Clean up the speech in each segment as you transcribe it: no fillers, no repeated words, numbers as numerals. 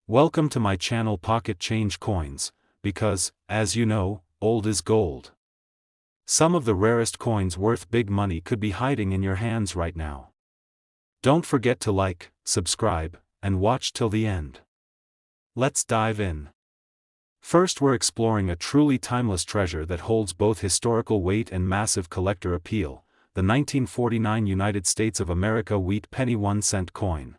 Welcome to my channel Pocket Change Coins, because, as you know, old is gold. Some of the rarest coins worth big money could be hiding in your hands right now. Don't forget to like, subscribe, and watch till the end. Let's dive in. First, we're exploring a truly timeless treasure that holds both historical weight and massive collector appeal, the 1949 United States of America wheat penny 1-cent coin.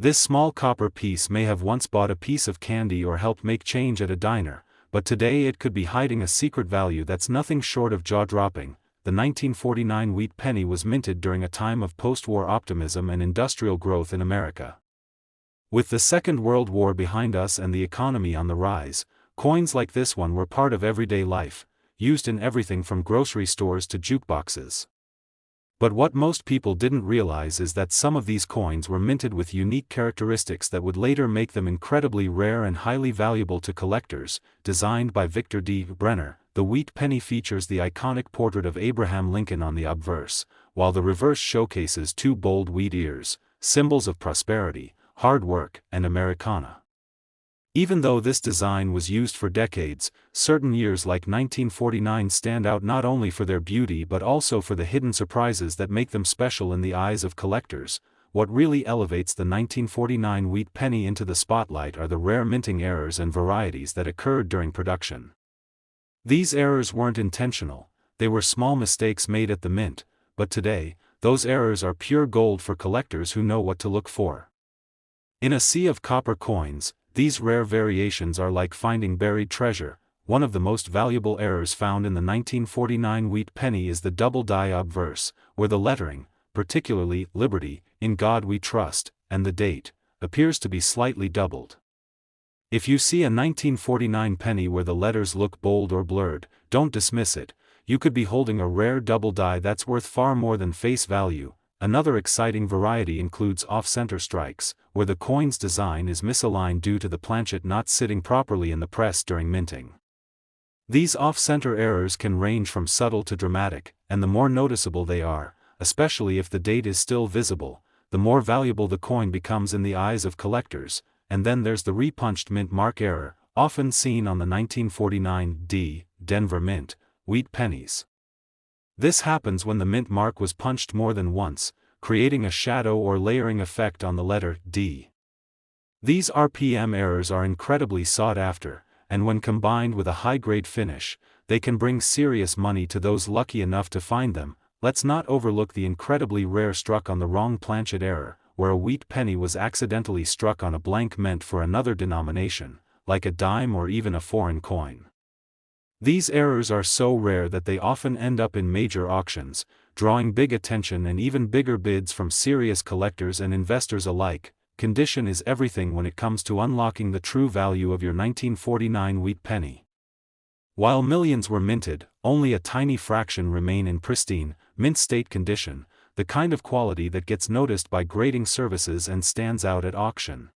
This small copper piece may have once bought a piece of candy or helped make change at a diner, but today it could be hiding a secret value that's nothing short of jaw-dropping. The 1949 wheat penny was minted during a time of post-war optimism and industrial growth in America. With the Second World War behind us and the economy on the rise, coins like this one were part of everyday life, used in everything from grocery stores to jukeboxes. But what most people didn't realize is that some of these coins were minted with unique characteristics that would later make them incredibly rare and highly valuable to collectors. Designed by Victor D. Brenner, the wheat penny features the iconic portrait of Abraham Lincoln on the obverse, while the reverse showcases two bold wheat ears, symbols of prosperity, hard work, and Americana. Even though this design was used for decades, certain years like 1949 stand out not only for their beauty but also for the hidden surprises that make them special in the eyes of collectors. What really elevates the 1949 wheat penny into the spotlight are the rare minting errors and varieties that occurred during production. These errors weren't intentional, they were small mistakes made at the mint, but today, those errors are pure gold for collectors who know what to look for. In a sea of copper coins, these rare variations are like finding buried treasure. One of the most valuable errors found in the 1949 wheat penny is the double die obverse, where the lettering, particularly Liberty, In God We Trust, and the date, appears to be slightly doubled. If you see a 1949 penny where the letters look bold or blurred, don't dismiss it. You could be holding a rare double die that's worth far more than face value. Another exciting variety includes off-center strikes, where the coin's design is misaligned due to the planchet not sitting properly in the press during minting. These off-center errors can range from subtle to dramatic, and the more noticeable they are, especially if the date is still visible, the more valuable the coin becomes in the eyes of collectors. And then there's the repunched mint mark error, often seen on the 1949 D. Denver Mint wheat pennies. This happens when the mint mark was punched more than once, creating a shadow or layering effect on the letter D. These RPM errors are incredibly sought after, and when combined with a high-grade finish, they can bring serious money to those lucky enough to find them. Let's not overlook the incredibly rare struck on the wrong planchet error, where a wheat penny was accidentally struck on a blank meant for another denomination, like a dime or even a foreign coin. These errors are so rare that they often end up in major auctions, drawing big attention and even bigger bids from serious collectors and investors alike. Condition is everything when it comes to unlocking the true value of your 1949 wheat penny. While millions were minted, only a tiny fraction remain in pristine, mint state condition, the kind of quality that gets noticed by grading services and stands out at auction.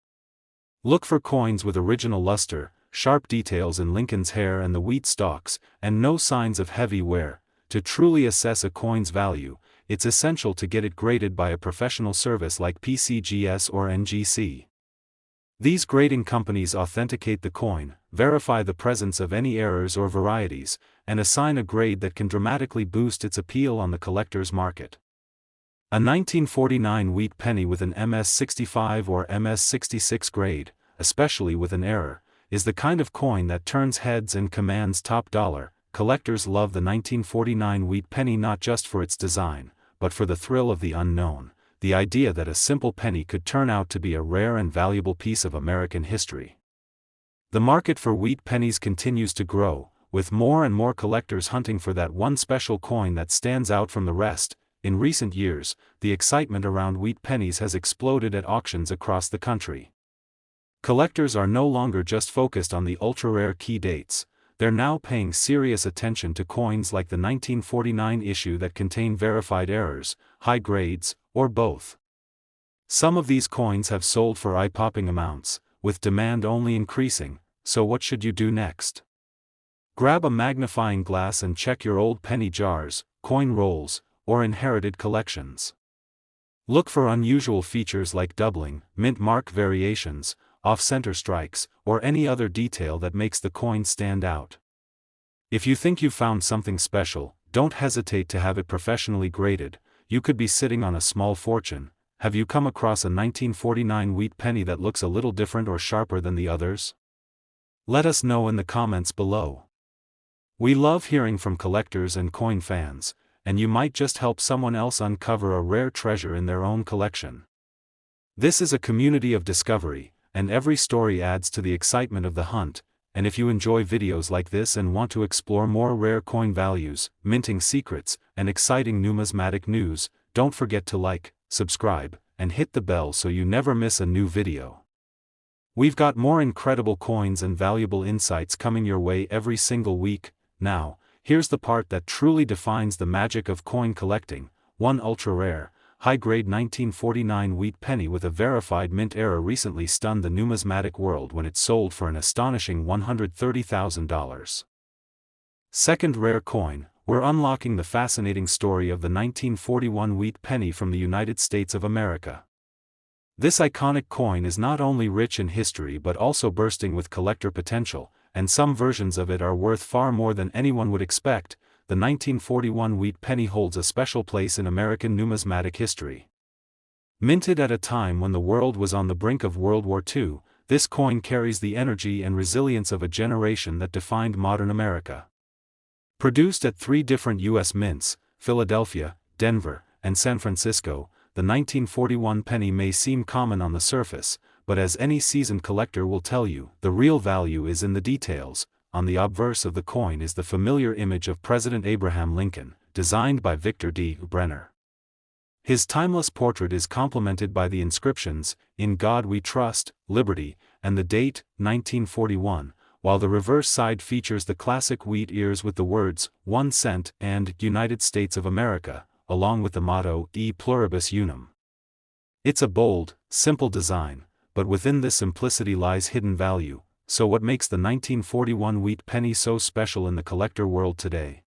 Look for coins with original luster, sharp details in Lincoln's hair and the wheat stalks, and no signs of heavy wear. To truly assess a coin's value, it's essential to get it graded by a professional service like PCGS or NGC. These grading companies authenticate the coin, verify the presence of any errors or varieties, and assign a grade that can dramatically boost its appeal on the collector's market. A 1949 wheat penny with an MS65 or MS66 grade, especially with an error, is the kind of coin that turns heads and commands top dollar. Collectors love the 1949 wheat penny not just for its design, but for the thrill of the unknown, the idea that a simple penny could turn out to be a rare and valuable piece of American history. The market for wheat pennies continues to grow, with more and more collectors hunting for that one special coin that stands out from the rest. In recent years, the excitement around wheat pennies has exploded at auctions across the country. Collectors are no longer just focused on the ultra-rare key dates, they're now paying serious attention to coins like the 1949 issue that contain verified errors, high grades, or both. Some of these coins have sold for eye-popping amounts, with demand only increasing, so what should you do next? Grab a magnifying glass and check your old penny jars, coin rolls, or inherited collections. Look for unusual features like doubling, mint mark variations, off-center strikes, or any other detail that makes the coin stand out. If you think you've found something special, don't hesitate to have it professionally graded. You could be sitting on a small fortune. Have you come across a 1949 wheat penny that looks a little different or sharper than the others? Let us know in the comments below. We love hearing from collectors and coin fans, and you might just help someone else uncover a rare treasure in their own collection. This is a community of discovery, and every story adds to the excitement of the hunt. And if you enjoy videos like this and want to explore more rare coin values, minting secrets, and exciting numismatic news, don't forget to like, subscribe, and hit the bell so you never miss a new video. We've got more incredible coins and valuable insights coming your way every single week. Now, here's the part that truly defines the magic of coin collecting. One ultra-rare, high-grade 1949 wheat penny with a verified mint error recently stunned the numismatic world when it sold for an astonishing $130,000. Second rare coin, we're unlocking the fascinating story of the 1941 wheat penny from the United States of America. This iconic coin is not only rich in history but also bursting with collector potential, and some versions of it are worth far more than anyone would expect. The 1941 wheat penny holds a special place in American numismatic history. Minted at a time when the world was on the brink of World War II, this coin carries the energy and resilience of a generation that defined modern America. Produced at 3 different U.S. mints, Philadelphia, Denver, and San Francisco, the 1941 penny may seem common on the surface, but as any seasoned collector will tell you, the real value is in the details. On the obverse of the coin is the familiar image of President Abraham Lincoln, designed by Victor D. Brenner. His timeless portrait is complemented by the inscriptions, "In God We Trust," "Liberty," and the date, 1941, while the reverse side features the classic wheat ears with the words, 1 cent, and United States of America, along with the motto, E Pluribus Unum. It's a bold, simple design, but within this simplicity lies hidden value. So what makes the 1941 wheat penny so special in the collector world today?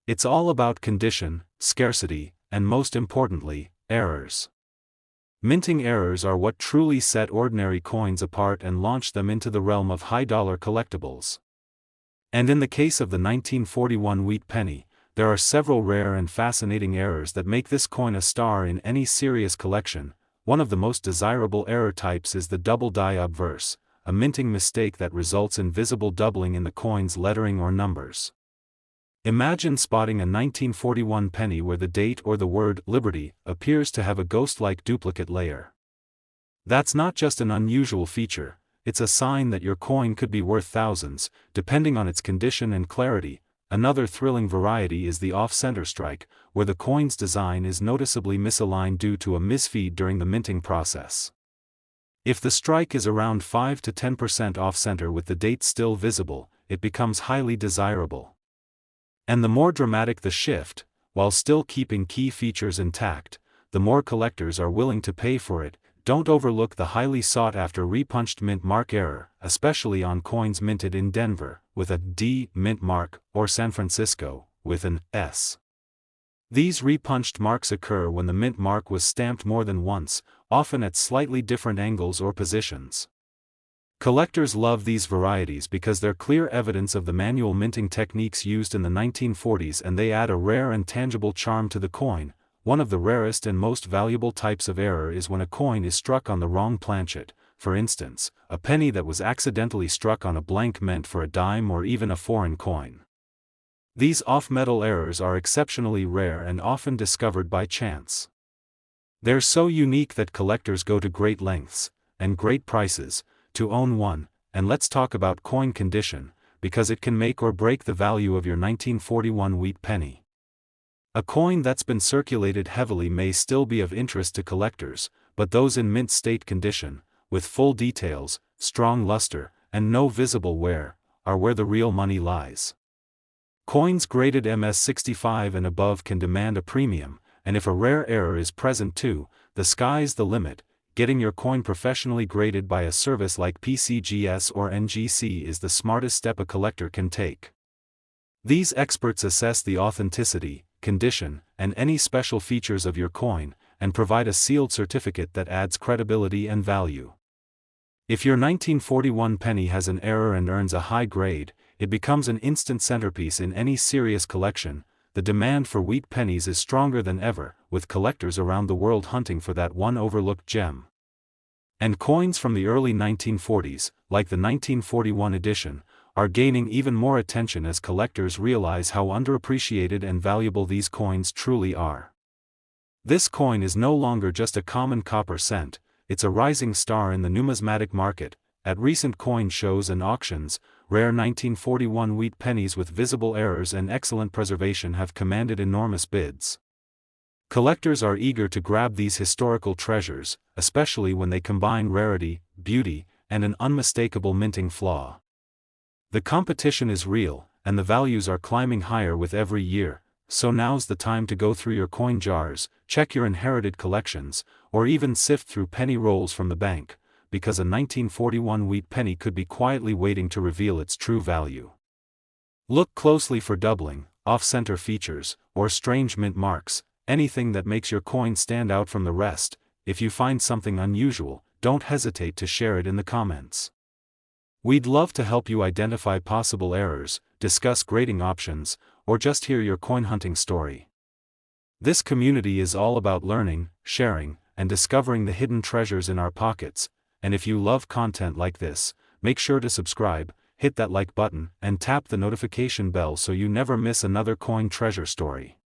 It's all about condition, scarcity, and most importantly, errors. Minting errors are what truly set ordinary coins apart and launch them into the realm of high-dollar collectibles. And in the case of the 1941 wheat penny, there are several rare and fascinating errors that make this coin a star in any serious collection. One of the most desirable error types is the double die obverse, a minting mistake that results in visible doubling in the coin's lettering or numbers. Imagine spotting a 1941 penny where the date or the word "Liberty" appears to have a ghost-like duplicate layer. That's not just an unusual feature, it's a sign that your coin could be worth thousands, depending on its condition and clarity. Another thrilling variety is the off-center strike, where the coin's design is noticeably misaligned due to a misfeed during the minting process. If the strike is around 5 to 10% off-center with the date still visible, it becomes highly desirable. And the more dramatic the shift, while still keeping key features intact, the more collectors are willing to pay for it. Don't overlook the highly sought-after repunched mint mark error, especially on coins minted in Denver, with a D mint mark, or San Francisco, with an S. These repunched marks occur when the mint mark was stamped more than once, often at slightly different angles or positions. Collectors love these varieties because they're clear evidence of the manual minting techniques used in the 1940s, and they add a rare and tangible charm to the coin. One of the rarest and most valuable types of error is when a coin is struck on the wrong planchet. For instance, a penny that was accidentally struck on a blank meant for a dime or even a foreign coin. These off-metal errors are exceptionally rare and often discovered by chance. They're so unique that collectors go to great lengths, and great prices, to own one. And let's talk about coin condition, because it can make or break the value of your 1941 wheat penny. A coin that's been circulated heavily may still be of interest to collectors, but those in mint state condition, with full details, strong luster, and no visible wear, are where the real money lies. Coins graded MS65 and above can demand a premium, and if a rare error is present too, the sky's the limit. Getting your coin professionally graded by a service like PCGS or NGC is the smartest step a collector can take. These experts assess the authenticity, condition, and any special features of your coin, and provide a sealed certificate that adds credibility and value. If your 1941 penny has an error and earns a high grade, it becomes an instant centerpiece in any serious collection. The demand for wheat pennies is stronger than ever, with collectors around the world hunting for that one overlooked gem. And coins from the early 1940s, like the 1941 edition, are gaining even more attention as collectors realize how underappreciated and valuable these coins truly are. This coin is no longer just a common copper cent, it's a rising star in the numismatic market. At recent coin shows and auctions, rare 1941 wheat pennies with visible errors and excellent preservation have commanded enormous bids. Collectors are eager to grab these historical treasures, especially when they combine rarity, beauty, and an unmistakable minting flaw. The competition is real, and the values are climbing higher with every year, so now's the time to go through your coin jars, check your inherited collections, or even sift through penny rolls from the bank, because a 1941 wheat penny could be quietly waiting to reveal its true value. Look closely for doubling, off-center features, or strange mint marks, anything that makes your coin stand out from the rest. If you find something unusual, don't hesitate to share it in the comments. We'd love to help you identify possible errors, discuss grading options, or just hear your coin hunting story. This community is all about learning, sharing, and discovering the hidden treasures in our pockets, and if you love content like this, make sure to subscribe, hit that like button, and tap the notification bell so you never miss another coin treasure story.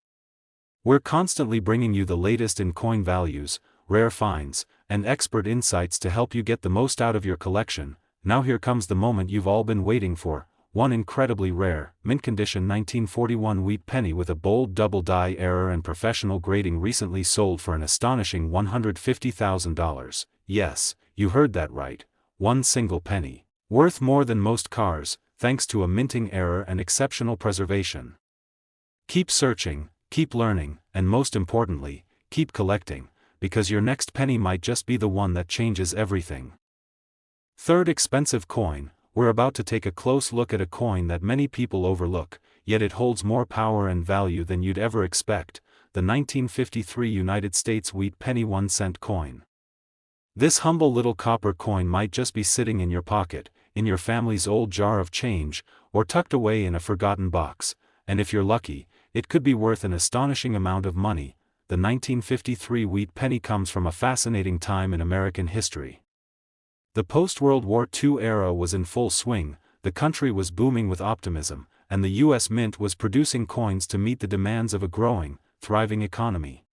We're constantly bringing you the latest in coin values, rare finds, and expert insights to help you get the most out of your collection. Now here comes the moment you've all been waiting for, one incredibly rare, mint-condition 1941 wheat penny with a bold double-die error and professional grading recently sold for an astonishing $150,000. Yes, you heard that right, one single penny. Worth more than most cars, thanks to a minting error and exceptional preservation. Keep searching, keep learning, and most importantly, keep collecting, because your next penny might just be the one that changes everything. Third expensive coin. We're about to take a close look at a coin that many people overlook, yet it holds more power and value than you'd ever expect, the 1953 United States wheat penny 1-cent coin. This humble little copper coin might just be sitting in your pocket, in your family's old jar of change, or tucked away in a forgotten box, and if you're lucky, it could be worth an astonishing amount of money. The 1953 wheat penny comes from a fascinating time in American history. The post-World War II era was in full swing, the country was booming with optimism, and the U.S. Mint was producing coins to meet the demands of a growing, thriving economy.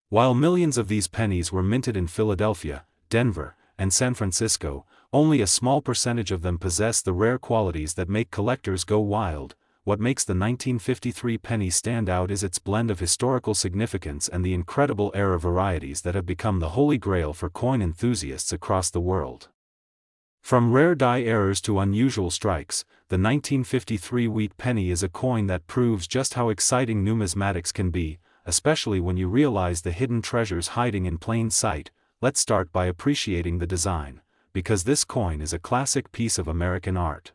While millions of these pennies were minted in Philadelphia, Denver, and San Francisco, only a small percentage of them possess the rare qualities that make collectors go wild. What makes the 1953 penny stand out is its blend of historical significance and the incredible error varieties that have become the holy grail for coin enthusiasts across the world. From rare die errors to unusual strikes, the 1953 wheat penny is a coin that proves just how exciting numismatics can be, especially when you realize the hidden treasures hiding in plain sight. Let's start by appreciating the design, because this coin is a classic piece of American art.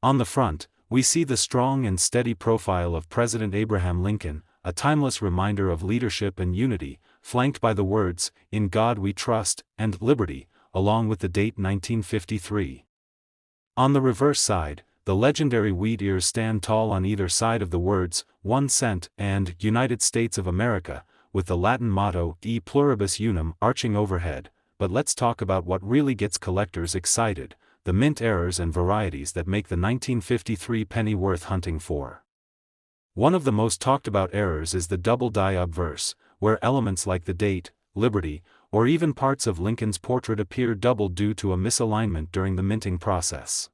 On the front, we see the strong and steady profile of President Abraham Lincoln, a timeless reminder of leadership and unity, flanked by the words, "In God We Trust," and "Liberty," along with the date 1953. On the reverse side, the legendary wheat ears stand tall on either side of the words, 1 cent, and United States of America, with the Latin motto, E pluribus unum, arching overhead. But let's talk about what really gets collectors excited, the mint errors and varieties that make the 1953 penny worth hunting for. One of the most talked about errors is the double die obverse, where elements like the date, Liberty, or even parts of Lincoln's portrait appear doubled due to a misalignment during the minting process.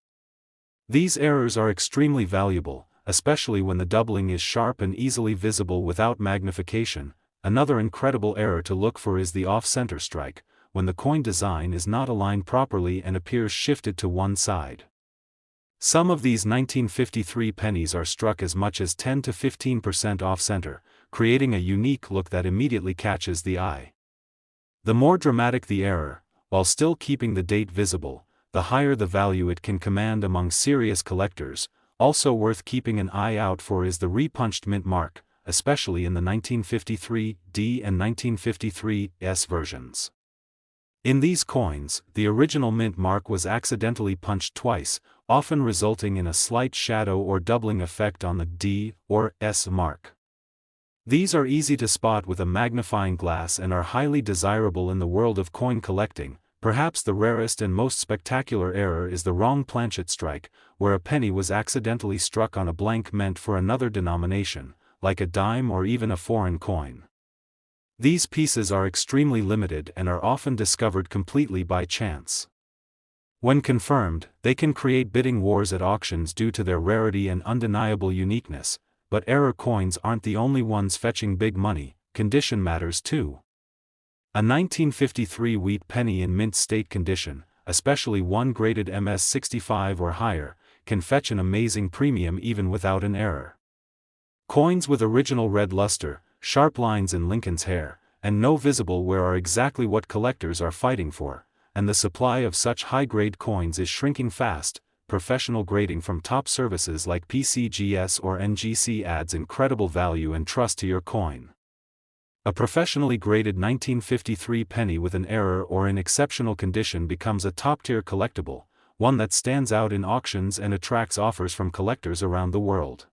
These errors are extremely valuable, especially when the doubling is sharp and easily visible without magnification. Another incredible error to look for is the off-center strike, when the coin design is not aligned properly and appears shifted to one side. Some of these 1953 pennies are struck as much as 10 to 15% off-center, creating a unique look that immediately catches the eye. The more dramatic the error, while still keeping the date visible, the higher the value it can command among serious collectors. Also worth keeping an eye out for is the repunched mint mark, especially in the 1953 D and 1953 S versions. In these coins, the original mint mark was accidentally punched twice, often resulting in a slight shadow or doubling effect on the D or S mark. These are easy to spot with a magnifying glass and are highly desirable in the world of coin collecting. Perhaps the rarest and most spectacular error is the wrong planchet strike, where a penny was accidentally struck on a blank meant for another denomination, like a dime or even a foreign coin. These pieces are extremely limited and are often discovered completely by chance. When confirmed, they can create bidding wars at auctions due to their rarity and undeniable uniqueness, but error coins aren't the only ones fetching big money. Condition matters too. A 1953 wheat penny in mint state condition, especially one graded MS65 or higher, can fetch an amazing premium even without an error. Coins with original red luster, sharp lines in Lincoln's hair, and no visible wear are exactly what collectors are fighting for, and the supply of such high-grade coins is shrinking fast. Professional grading from top services like PCGS or NGC adds incredible value and trust to your coin. A professionally graded 1953 penny with an error or in exceptional condition becomes a top-tier collectible, one that stands out in auctions and attracts offers from collectors around the world.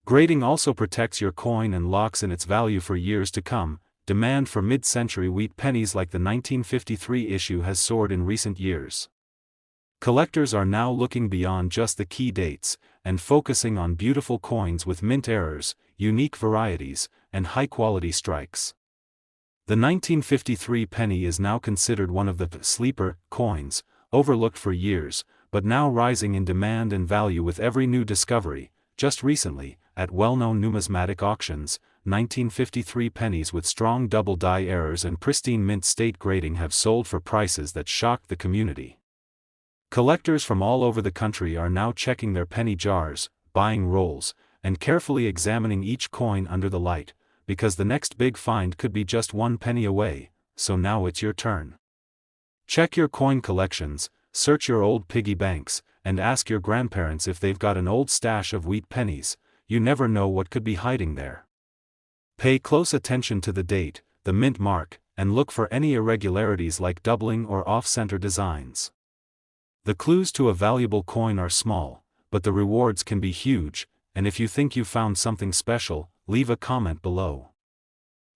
Grading also protects your coin and locks in its value for years to come. Demand for mid-century wheat pennies like the 1953 issue has soared in recent years. Collectors are now looking beyond just the key dates, and focusing on beautiful coins with mint errors, unique varieties, and high-quality strikes. The 1953 penny is now considered one of the sleeper coins, overlooked for years, but now rising in demand and value with every new discovery. Just recently, at well-known numismatic auctions, 1953 pennies with strong double die errors and pristine mint state grading have sold for prices that shocked the community. Collectors from all over the country are now checking their penny jars, buying rolls, and carefully examining each coin under the light, because the next big find could be just one penny away. So now it's your turn. Check your coin collections, search your old piggy banks, and ask your grandparents if they've got an old stash of wheat pennies. You never know what could be hiding there. Pay close attention to the date, the mint mark, and look for any irregularities like doubling or off-center designs. The clues to a valuable coin are small, but the rewards can be huge, and if you think you found something special, leave a comment below.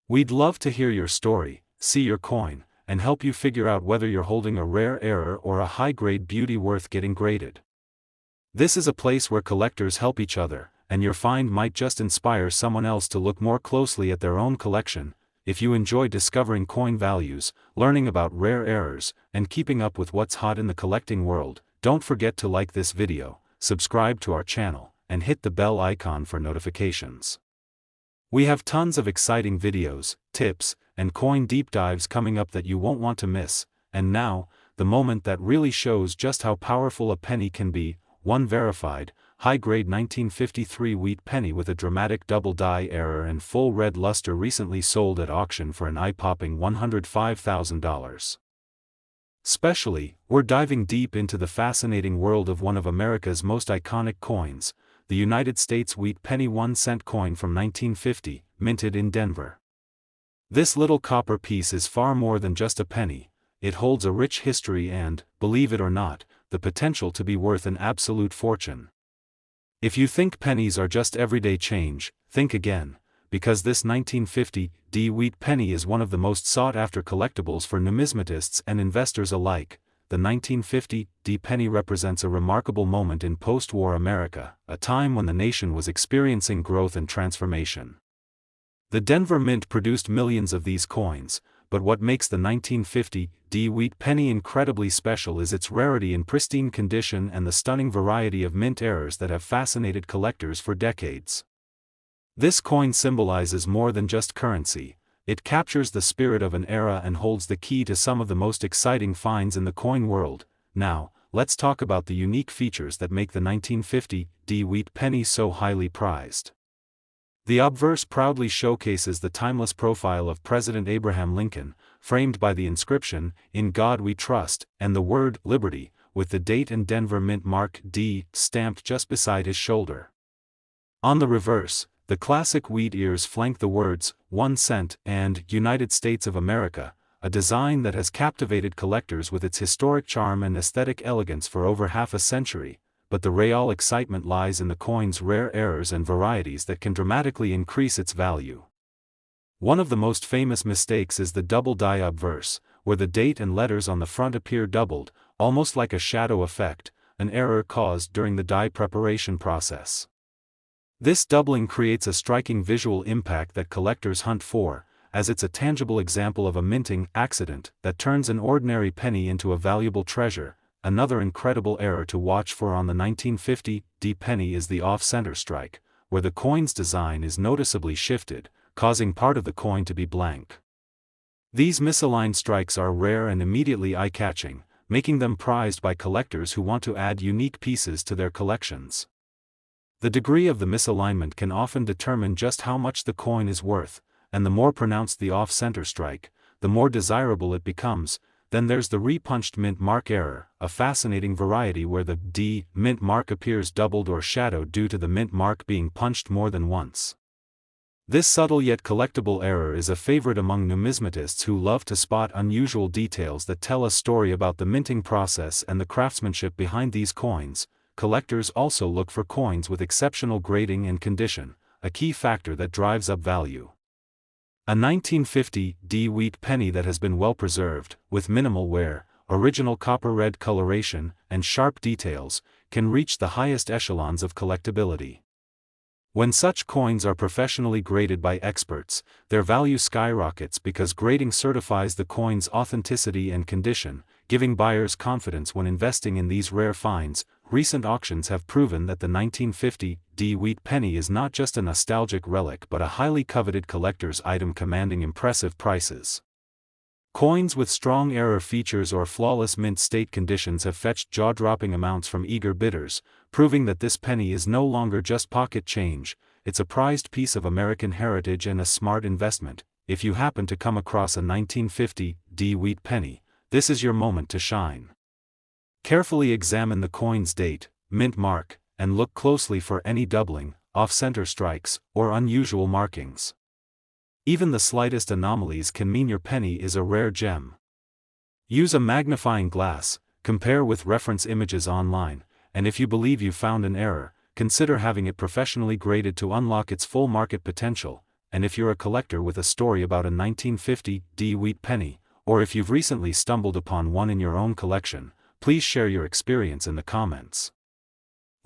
We'd love to hear your story, see your coin, and help you figure out whether you're holding a rare error or a high-grade beauty worth getting graded. This is a place where collectors help each other, and your find might just inspire someone else to look more closely at their own collection. If you enjoy discovering coin values, learning about rare errors, and keeping up with what's hot in the collecting world, don't forget to like this video, subscribe to our channel, and hit the bell icon for notifications. We have tons of exciting videos, tips, and coin deep dives coming up that you won't want to miss. And now, the moment that really shows just how powerful a penny can be. One verified, high-grade 1953 wheat penny with a dramatic double die error and full red luster recently sold at auction for an eye-popping $105,000. Specially, we're diving deep into the fascinating world of one of America's most iconic coins, the United States wheat penny 1-cent coin from 1950, minted in Denver. This little copper piece is far more than just a penny. It holds a rich history and, believe it or not, the potential to be worth an absolute fortune. If you think pennies are just everyday change, think again, because this 1950 wheat penny is one of the most sought-after collectibles for numismatists and investors alike. The 1950 penny represents a remarkable moment in post-war America, a time when the nation was experiencing growth and transformation. The Denver Mint produced millions of these coins, but what makes the 1950 wheat penny incredibly special is its rarity in pristine condition and the stunning variety of mint errors that have fascinated collectors for decades. This coin symbolizes more than just currency. It captures the spirit of an era and holds the key to some of the most exciting finds in the coin world. Now, let's talk about the unique features that make the 1950 wheat penny so highly prized. The obverse proudly showcases the timeless profile of President Abraham Lincoln, framed by the inscription, "In God We Trust," and the word, "Liberty," with the date and Denver Mint mark D stamped just beside his shoulder. On the reverse, the classic wheat ears flank the words, 1 cent, and United States of America, a design that has captivated collectors with its historic charm and aesthetic elegance for over half a century, but the real excitement lies in the coin's rare errors and varieties that can dramatically increase its value. One of the most famous mistakes is the double die obverse, where the date and letters on the front appear doubled, almost like a shadow effect, an error caused during the die preparation process. This doubling creates a striking visual impact that collectors hunt for, as it's a tangible example of a minting accident that turns an ordinary penny into a valuable treasure. Another incredible error to watch for on the 1950 D penny is the off-center strike, where the coin's design is noticeably shifted, causing part of the coin to be blank. These misaligned strikes are rare and immediately eye-catching, making them prized by collectors who want to add unique pieces to their collections. The degree of the misalignment can often determine just how much the coin is worth, and the more pronounced the off-center strike, the more desirable it becomes. Then there's the repunched mint mark error, a fascinating variety where the D mint mark appears doubled or shadowed due to the mint mark being punched more than once. This subtle yet collectible error is a favorite among numismatists who love to spot unusual details that tell a story about the minting process and the craftsmanship behind these coins. Collectors also look for coins with exceptional grading and condition, a key factor that drives up value. A 1950 D wheat penny that has been well preserved, with minimal wear, original copper red coloration, and sharp details, can reach the highest echelons of collectability. When such coins are professionally graded by experts, their value skyrockets because grading certifies the coin's authenticity and condition, giving buyers confidence when investing in these rare finds. Recent auctions have proven that the 1950 D wheat penny is not just a nostalgic relic but a highly coveted collector's item commanding impressive prices. Coins with strong error features or flawless mint state conditions have fetched jaw-dropping amounts from eager bidders, proving that this penny is no longer just pocket change, it's a prized piece of American heritage and a smart investment. If you happen to come across a 1950 D wheat penny, this is your moment to shine. Carefully examine the coin's date, mint mark, and look closely for any doubling, off-center strikes, or unusual markings. Even the slightest anomalies can mean your penny is a rare gem. Use a magnifying glass, compare with reference images online, and if you believe you found an error, consider having it professionally graded to unlock its full market potential. And if you're a collector with a story about a 1950 D wheat penny, or if you've recently stumbled upon one in your own collection, please share your experience in the comments.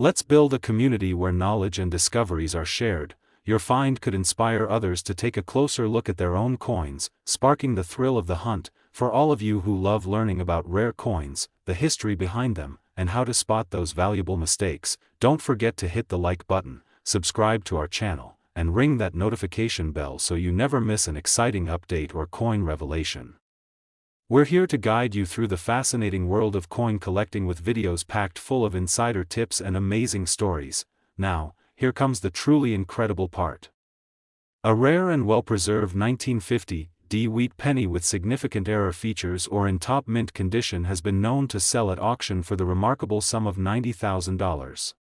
Let's build a community where knowledge and discoveries are shared. Your find could inspire others to take a closer look at their own coins, sparking the thrill of the hunt. For all of you who love learning about rare coins, the history behind them, and how to spot those valuable mistakes, don't forget to hit the like button, subscribe to our channel, and ring that notification bell so you never miss an exciting update or coin revelation. We're here to guide you through the fascinating world of coin collecting with videos packed full of insider tips and amazing stories. Now, here comes the truly incredible part. A rare and well-preserved 1950 D wheat penny with significant error features or in top mint condition has been known to sell at auction for the remarkable sum of $90,000.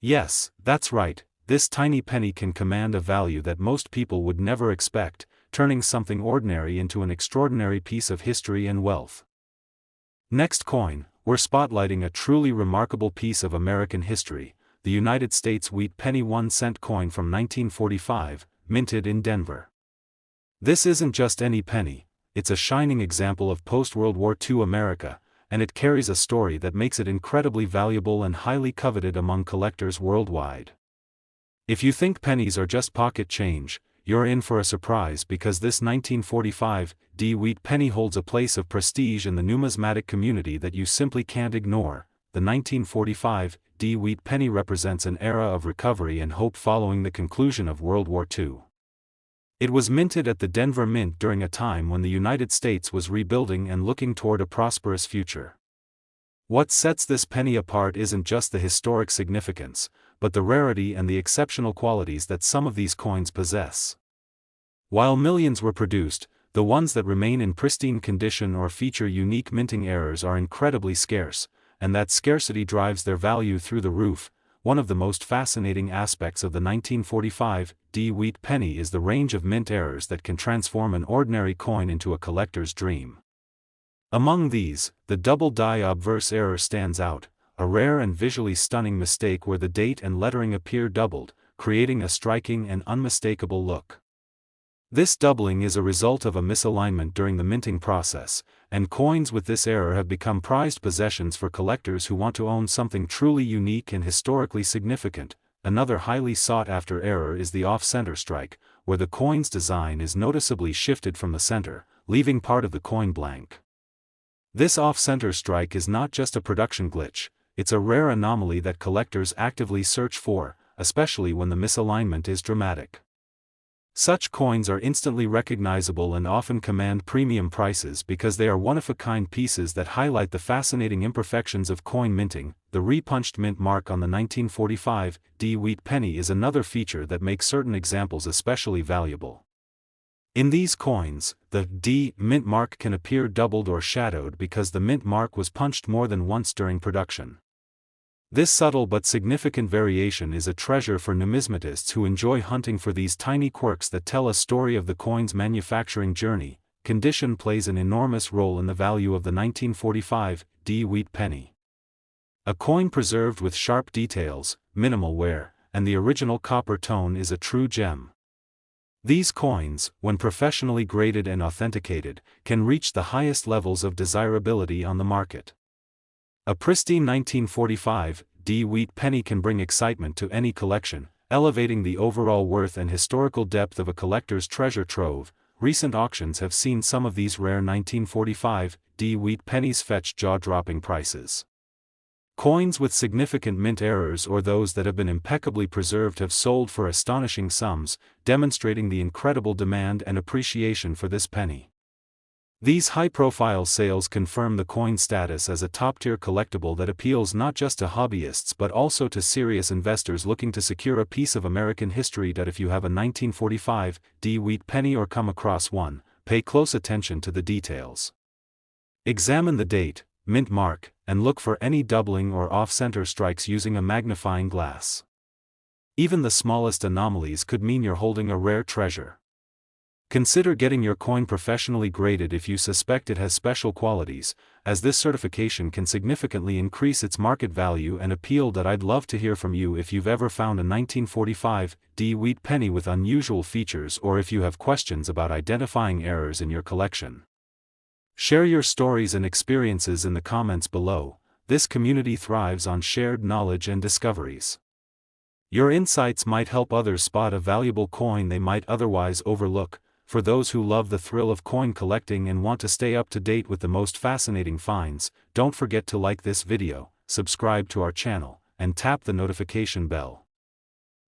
Yes, that's right, this tiny penny can command a value that most people would never expect, turning something ordinary into an extraordinary piece of history and wealth. Next coin, we're spotlighting a truly remarkable piece of American history, the United States wheat penny 1-cent coin from 1945, minted in Denver. This isn't just any penny, it's a shining example of post-World War II America, and it carries a story that makes it incredibly valuable and highly coveted among collectors worldwide. If you think pennies are just pocket change, you're in for a surprise because this 1945 D wheat penny holds a place of prestige in the numismatic community that you simply can't ignore. The 1945 D wheat penny represents an era of recovery and hope following the conclusion of World War II. It was minted at the Denver Mint during a time when the United States was rebuilding and looking toward a prosperous future. What sets this penny apart isn't just the historic significance, but the rarity and the exceptional qualities that some of these coins possess. While millions were produced, the ones that remain in pristine condition or feature unique minting errors are incredibly scarce, and that scarcity drives their value through the roof. one of the most fascinating aspects of the 1945 D wheat penny is the range of mint errors that can transform an ordinary coin into a collector's dream. Among these, the double die obverse error stands out, a rare and visually stunning mistake where the date and lettering appear doubled, creating a striking and unmistakable look. This doubling is a result of a misalignment during the minting process, and coins with this error have become prized possessions for collectors who want to own something truly unique and historically significant. Another highly sought-after error is the off-center strike, where the coin's design is noticeably shifted from the center, leaving part of the coin blank. This off-center strike is not just a production glitch, it's a rare anomaly that collectors actively search for, especially when the misalignment is dramatic. Such coins are instantly recognizable and often command premium prices because they are one-of-a-kind pieces that highlight the fascinating imperfections of coin minting. The repunched mint mark on the 1945 D wheat penny is another feature that makes certain examples especially valuable. In these coins, the D mint mark can appear doubled or shadowed because the mint mark was punched more than once during production. This subtle but significant variation is a treasure for numismatists who enjoy hunting for these tiny quirks that tell a story of the coin's manufacturing journey. Condition plays an enormous role in the value of the 1945 D wheat penny. A coin preserved with sharp details, minimal wear, and the original copper tone is a true gem. These coins, when professionally graded and authenticated, can reach the highest levels of desirability on the market. A pristine 1945 D wheat penny can bring excitement to any collection, elevating the overall worth and historical depth of a collector's treasure trove. Recent auctions have seen some of these rare 1945 D wheat pennies fetch jaw-dropping prices. Coins with significant mint errors or those that have been impeccably preserved have sold for astonishing sums, demonstrating the incredible demand and appreciation for this penny. These high-profile sales confirm the coin's status as a top-tier collectible that appeals not just to hobbyists but also to serious investors looking to secure a piece of American history. If you have a 1945 D wheat penny or come across one, pay close attention to the details. Examine the date, mint mark, and look for any doubling or off-center strikes using a magnifying glass. Even the smallest anomalies could mean you're holding a rare treasure. Consider getting your coin professionally graded if you suspect it has special qualities, as this certification can significantly increase its market value and appeal. I'd love to hear from you if you've ever found a 1945 D wheat penny with unusual features or if you have questions about identifying errors in your collection. Share your stories and experiences in the comments below. This community thrives on shared knowledge and discoveries. Your insights might help others spot a valuable coin they might otherwise overlook. For those who love the thrill of coin collecting and want to stay up to date with the most fascinating finds, don't forget to like this video, subscribe to our channel, and tap the notification bell.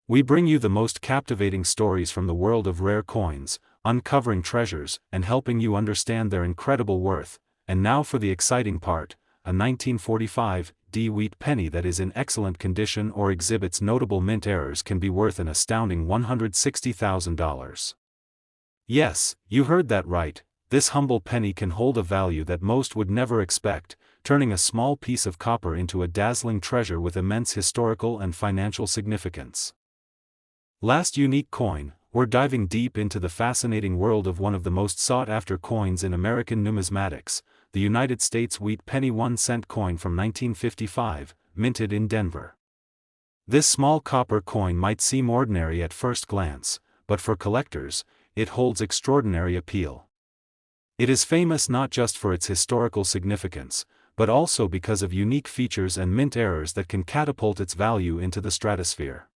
We bring you the most captivating stories from the world of rare coins, uncovering treasures and helping you understand their incredible worth. And now for the exciting part, a 1945 D wheat penny that is in excellent condition or exhibits notable mint errors can be worth an astounding $160,000. Yes, you heard that right, this humble penny can hold a value that most would never expect, turning a small piece of copper into a dazzling treasure with immense historical and financial significance. Last unique coin, we're diving deep into the fascinating world of one of the most sought-after coins in American numismatics, the United States wheat penny 1-cent coin from 1955, minted in Denver. This small copper coin might seem ordinary at first glance, but for collectors, it holds extraordinary appeal. It is famous not just for its historical significance, but also because of unique features and mint errors that can catapult its value into the stratosphere.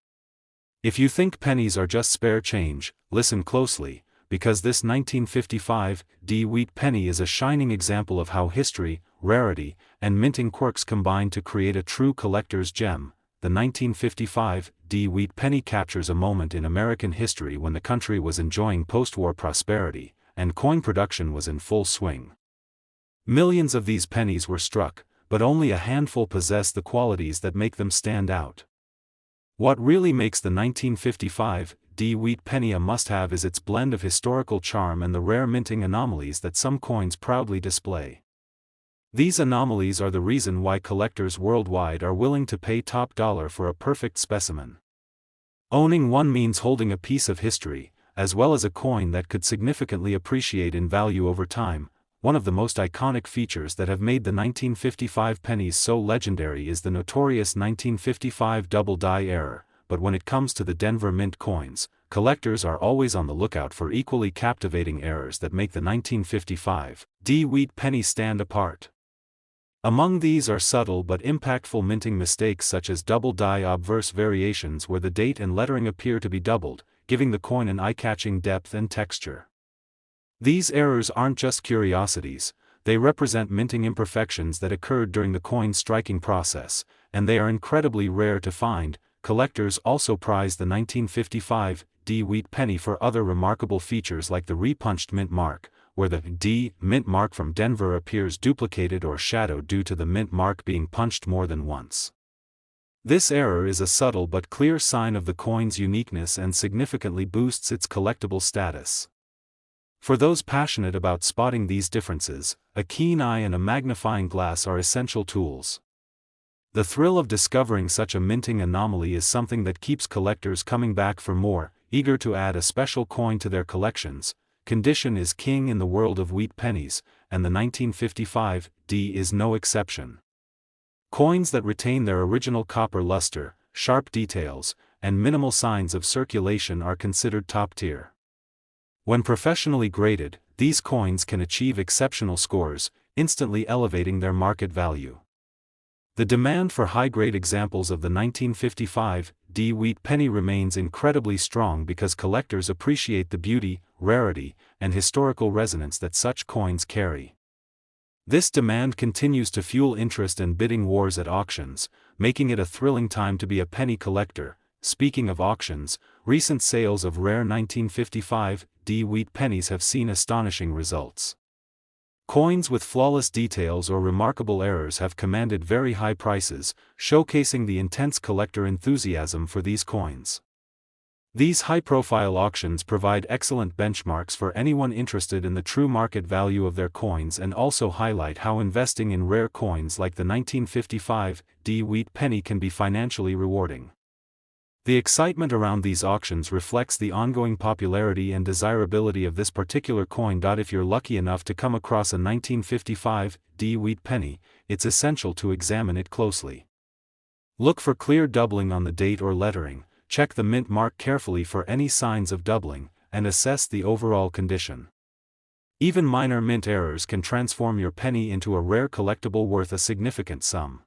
If you think pennies are just spare change, listen closely, because this 1955 D wheat penny is a shining example of how history, rarity, and minting quirks combine to create a true collector's gem. The 1955 D wheat penny captures a moment in American history when the country was enjoying post-war prosperity, and coin production was in full swing. Millions of these pennies were struck, but only a handful possess the qualities that make them stand out. What really makes the 1955 D wheat penny a must-have is its blend of historical charm and the rare minting anomalies that some coins proudly display. These anomalies are the reason why collectors worldwide are willing to pay top dollar for a perfect specimen. Owning one means holding a piece of history, as well as a coin that could significantly appreciate in value over time. One of the most iconic features that have made the 1955 pennies so legendary is the notorious 1955 double die error, but when it comes to the Denver Mint coins, collectors are always on the lookout for equally captivating errors that make the 1955 wheat penny stand apart. Among these are subtle but impactful minting mistakes such as double die obverse variations where the date and lettering appear to be doubled, giving the coin an eye-catching depth and texture. These errors aren't just curiosities, they represent minting imperfections that occurred during the coin's striking process, and they are incredibly rare to find. Collectors also prize the 1955 wheat penny for other remarkable features like the repunched mint mark, where the D mint mark from Denver appears duplicated or shadowed due to the mint mark being punched more than once. This error is a subtle but clear sign of the coin's uniqueness and significantly boosts its collectible status. For those passionate about spotting these differences, a keen eye and a magnifying glass are essential tools. The thrill of discovering such a minting anomaly is something that keeps collectors coming back for more, eager to add a special coin to their collections. Condition is king in the world of wheat pennies, and the 1955 is no exception. Coins that retain their original copper luster, sharp details, and minimal signs of circulation are considered top tier. When professionally graded, these coins can achieve exceptional scores, instantly elevating their market value. The demand for high-grade examples of the 1955 wheat penny remains incredibly strong because collectors appreciate the beauty, rarity, and historical resonance that such coins carry. This demand continues to fuel interest and bidding wars at auctions, making it a thrilling time to be a penny collector. Speaking of auctions, recent sales of rare 1955 wheat pennies have seen astonishing results. Coins with flawless details or remarkable errors have commanded very high prices, showcasing the intense collector enthusiasm for these coins. These high-profile auctions provide excellent benchmarks for anyone interested in the true market value of their coins and also highlight how investing in rare coins like the 1955 wheat penny can be financially rewarding. The excitement around these auctions reflects the ongoing popularity and desirability of this particular coin. If you're lucky enough to come across a 1955 wheat penny, it's essential to examine it closely. Look for clear doubling on the date or lettering, check the mint mark carefully for any signs of doubling, and assess the overall condition. Even minor mint errors can transform your penny into a rare collectible worth a significant sum.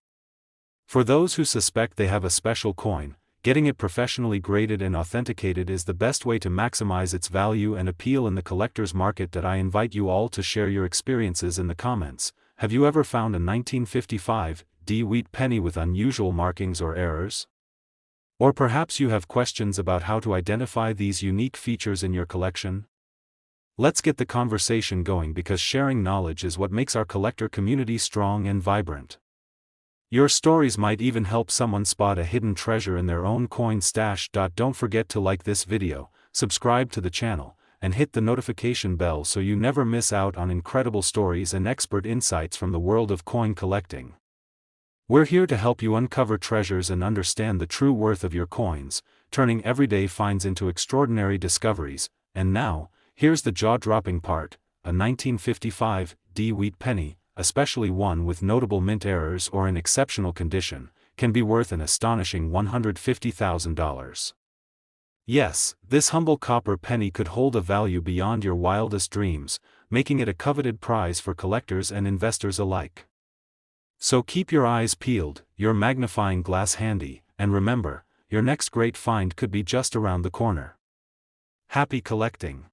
For those who suspect they have a special coin, getting it professionally graded and authenticated is the best way to maximize its value and appeal in the collector's market. I invite you all to share your experiences in the comments. Have you ever found a 1955 wheat penny with unusual markings or errors? Or perhaps you have questions about how to identify these unique features in your collection? Let's get the conversation going because sharing knowledge is what makes our collector community strong and vibrant. Your stories might even help someone spot a hidden treasure in their own coin stash. Don't forget to like this video, subscribe to the channel, and hit the notification bell so you never miss out on incredible stories and expert insights from the world of coin collecting. We're here to help you uncover treasures and understand the true worth of your coins, turning everyday finds into extraordinary discoveries. And now, here's the jaw-dropping part: a 1955 wheat penny, especially one with notable mint errors or in exceptional condition, can be worth an astonishing $150,000. Yes, this humble copper penny could hold a value beyond your wildest dreams, making it a coveted prize for collectors and investors alike. So keep your eyes peeled, your magnifying glass handy, and remember, your next great find could be just around the corner. Happy collecting!